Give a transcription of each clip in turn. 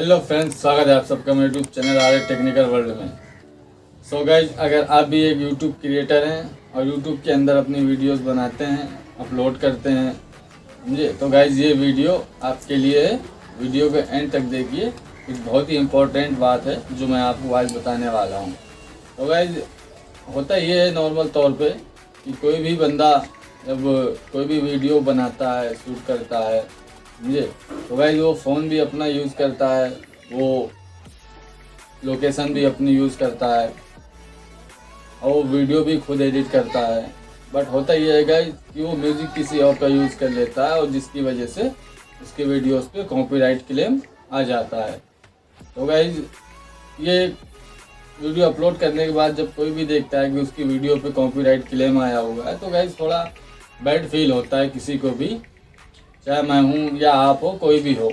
Hello friends, स्वागत है आप सबका मेरे YouTube channel R technical world में। सो गाइज, अगर आप भी एक यूट्यूब क्रिएटर हैं और यूट्यूब के अंदर अपनी वीडियोस बनाते हैं, अपलोड करते हैं, समझे, तो गाइज ये वीडियो आपके लिए है। वीडियो के एंड तक देखिए, कुछ बहुत ही इम्पोर्टेंट बात है जो मैं आपको आज बताने वाला हूँ। तो गाइज होता ये है नॉर्मल तौर पे कि कोई भी बंदा जब कोई भी वीडियो बनाता है, शूट करता है, समझे, तो गाइज वो फ़ोन भी अपना यूज़ करता है, वो लोकेशन भी अपनी यूज़ करता है और वो वीडियो भी खुद एडिट करता है। बट होता ये है गाइज कि वो म्यूज़िक किसी और का यूज़ कर लेता है और जिसकी वजह से उसके वीडियोस पे कॉपीराइट क्लेम आ जाता है। तो गाइज ये वीडियो अपलोड करने के बाद जब कोई भी देखता है कि उसकी वीडियो पे कॉपीराइट क्लेम आया हुआ है, तो गाइज थोड़ा बैड फील होता है किसी को भी, चाहे मैं हूँ या आप हो, कोई भी हो।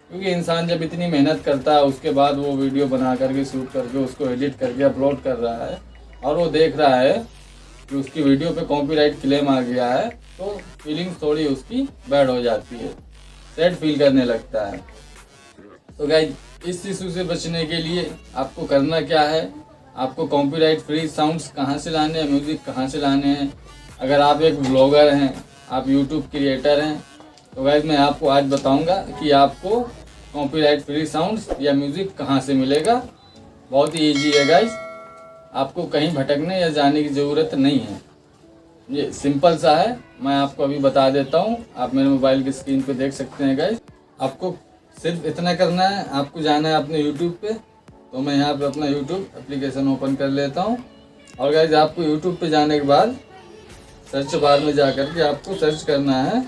क्योंकि इंसान जब इतनी मेहनत करता है उसके बाद वो वीडियो बना करके, शूट करके, उसको एडिट करके अपलोड कर रहा है और वो देख रहा है कि उसकी वीडियो पे कॉपीराइट क्लेम आ गया है, तो फीलिंग्स थोड़ी उसकी बैड हो जाती है, सैड फील करने लगता है। तो गाइज इस इशू से बचने के लिए आपको करना क्या है, आपको कॉपीराइट फ्री साउंड्स कहाँ से लाने हैं, म्यूज़िक कहाँ से लाने हैं। अगर आप एक ब्लॉगर हैं, आप यूट्यूब क्रिएटर हैं, तो गाइज मैं आपको आज बताऊंगा कि आपको कॉपीराइट फ्री साउंड्स या म्यूज़िक कहाँ से मिलेगा। बहुत ही इजी है गाइज, आपको कहीं भटकने या जाने की ज़रूरत नहीं है, ये सिंपल सा है। मैं आपको अभी बता देता हूँ, आप मेरे मोबाइल की स्क्रीन पे देख सकते हैं गाइज। आपको सिर्फ इतना करना है, आपको जाना है अपने यूट्यूब पे। तो मैं यहाँ पे अपना यूट्यूब एप्लीकेशन ओपन कर लेता हूँ और गाइज आपको यूट्यूब पे जाने के बाद सर्च बार में जा कर के आपको सर्च करना है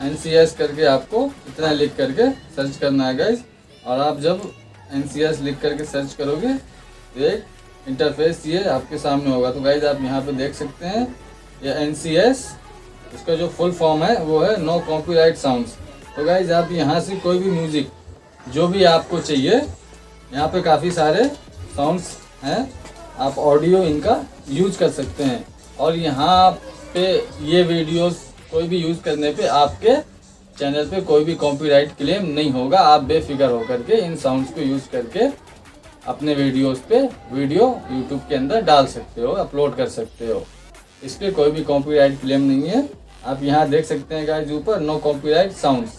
NCS करके, आपको इतना लिख करके सर्च करना है गाइज। और आप जब NCS लिख करके सर्च करोगे तो एक इंटरफेस ये आपके सामने होगा। तो गाइज आप यहाँ पे देख सकते हैं ये NCS, इसका जो फुल फॉर्म है वो है नो कॉपीराइट साउंड्स। तो गाइज आप यहाँ से कोई भी म्यूज़िक जो भी आपको चाहिए, यहाँ पे काफ़ी सारे साउंड्स हैं, आप ऑडियो इनका यूज कर सकते हैं। और यहाँ पे ये वीडियोस कोई भी यूज़ करने पे आपके चैनल पे कोई भी कॉपीराइट क्लेम नहीं होगा। आप बेफिक्र होकर के इन साउंड्स को यूज़ करके अपने वीडियोस पे वीडियो यूट्यूब के अंदर डाल सकते हो, अपलोड कर सकते हो। इस पर कोई भी कॉपीराइट क्लेम नहीं है। आप यहाँ देख सकते हैं गाइस ऊपर नो कॉपीराइट साउंड्स।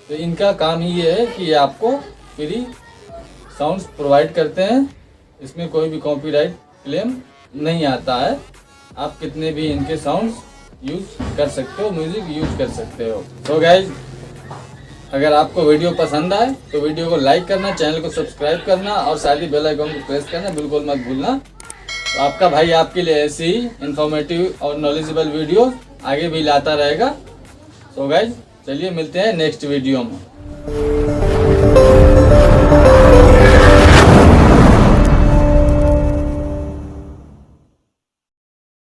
तो इनका काम ही ये है कि ये आपको फ्री साउंड्स प्रोवाइड करते हैं, इसमें कोई भी कॉपीराइट क्लेम नहीं आता है। आप कितने भी इनके साउंड्स यूज़ कर सकते हो, म्यूज़िक यूज़ कर सकते हो। तो गाइज अगर आपको वीडियो पसंद आए तो वीडियो को लाइक करना, चैनल को सब्सक्राइब करना और साथ ही बेल आइकन को प्रेस करना बिल्कुल मत भूलना। तो आपका भाई आपके लिए ऐसी ही इन्फॉर्मेटिव और नॉलेजेबल वीडियो आगे भी लाता रहेगा। तो गाइज चलिए मिलते हैं नेक्स्ट वीडियो में।